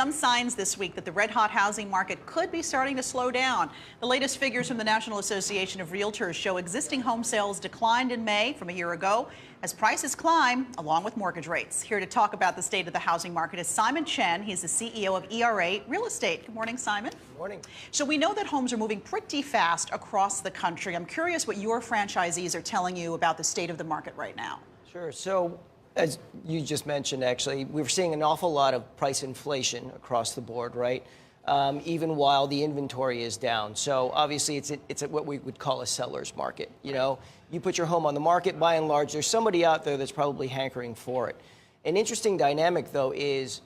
some signs this week that the red-hot housing market could be starting to slow down. The latest figures from the National Association of Realtors show existing home sales declined in May from a year ago as prices climb along with mortgage rates. Here to talk about the state of the housing market is Simon Chen. He's the CEO of ERA Real Estate. Good morning, Simon. Good morning. So we know that homes are moving pretty fast across the country. I'm curious what your franchisees are telling you about the state of the market right now. Sure. So, as you just mentioned, actually, we're seeing an awful lot of price inflation across the board, right? Even while the inventory is down. So obviously, it's what we would call a seller's market. You know, you put your home on the market, by and large, there's somebody out there that's probably hankering for it. An interesting dynamic, though, is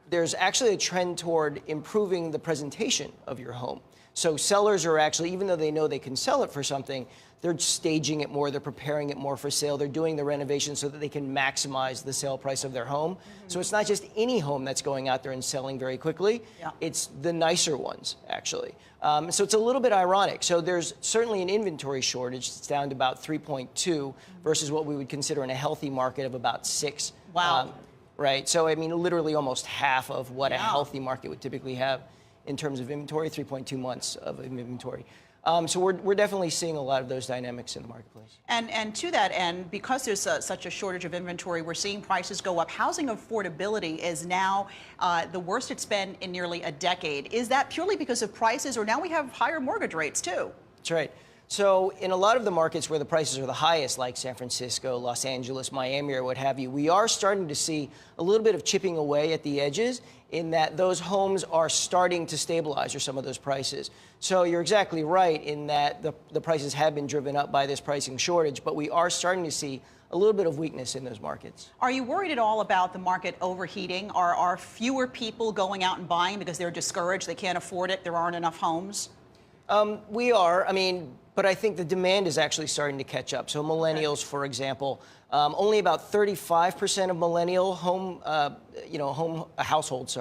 there's actually a trend toward improving the presentation of your home. So sellers are actually, even though they know they can sell it for something, they're staging it more, they're preparing it more for sale, they're doing the renovation so that they can maximize the sale price of their home. So it's not just any home that's going out there and selling very quickly, it's the nicer ones, actually. So it's a little bit ironic. So there's certainly an inventory shortage. It's down to about 3.2 versus what we would consider in a healthy market of about 6. Wow. Right, so I mean, literally almost half of what a healthy market would typically have in terms of inventory, 3.2 months of inventory. So we're definitely seeing a lot of those dynamics in the marketplace. And to that end, because there's such a shortage of inventory, we're seeing prices go up. Housing affordability is now the worst it's been in nearly a decade. Is that purely because of prices, or now we have higher mortgage rates too? That's right. So in a lot of the markets where the prices are the highest, like San Francisco, Los Angeles, Miami, or what have you, we are starting to see a little bit of chipping away at the edges in that those homes are starting to stabilize, or some of those prices. So you're exactly right in that the prices have been driven up by this pricing shortage, but we are starting to see a little bit of weakness in those markets. Are you worried at all about the market overheating? Are fewer people going out and buying because they're discouraged, they can't afford it, there aren't enough homes? We are. I mean, but I think the demand is actually starting to catch up. So millennials, for example, only about 35% of millennial households,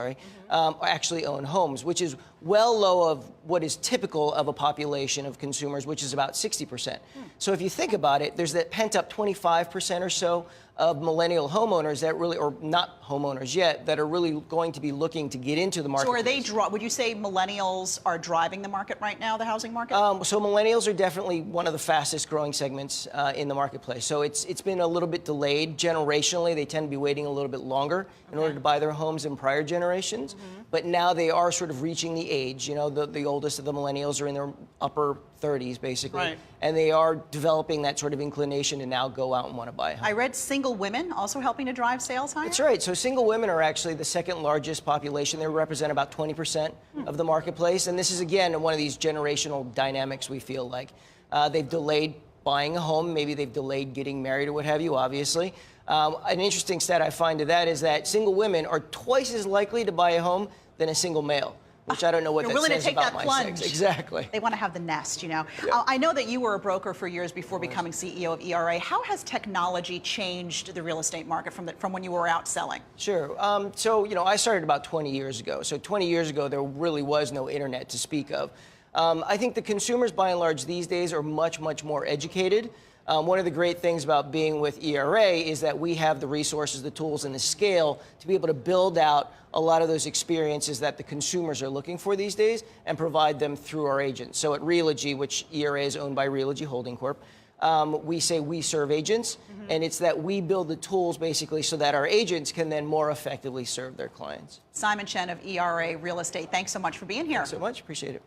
actually own homes, which is well low of what is typical of a population of consumers, which is about 60%. So if you think about it, there's that pent up 25% or so of millennial homeowners that really, or not homeowners yet, that are really going to be looking to get into the market. So are they, would you say millennials are driving the market right now, the housing market? So millennials are definitely one of the fastest growing segments in the marketplace. So it's been a little bit delayed. Generationally, they tend to be waiting a little bit longer in order to buy their homes in prior generations. But now they are sort of reaching the age, you know, the oldest of the millennials are in their upper 30s, basically. And they are developing that sort of inclination to now go out and want to buy a home. I read single women also helping to drive sales higher? That's right. So single women are actually the second largest population. They represent about 20% of the marketplace. And this is, again, one of these generational dynamics we feel like. They've delayed buying a home. Maybe they've delayed getting married or what have you, obviously. An interesting stat I find to that is that single women are twice as likely to buy a home than a single male, which I don't know what that says about my sex. Exactly. They want to have the nest, you know. I know that you were a broker for years before becoming CEO of ERA. How has technology changed the real estate market from when you were out selling? Sure. So, you know, I started about 20 years ago. So 20 years ago, there really was no internet to speak of. I think the consumers, by and large, these days are much, much more educated. One of the great things about being with ERA is that we have the resources, the tools, and the scale to be able to build out a lot of those experiences that the consumers are looking for these days and provide them through our agents. So at Realogy, which ERA is owned by Realogy Holding Corp., we say we serve agents, and it's that we build the tools basically so that our agents can then more effectively serve their clients. Simon Chen of ERA Real Estate, thanks so much for being here. Thanks so much. Appreciate it.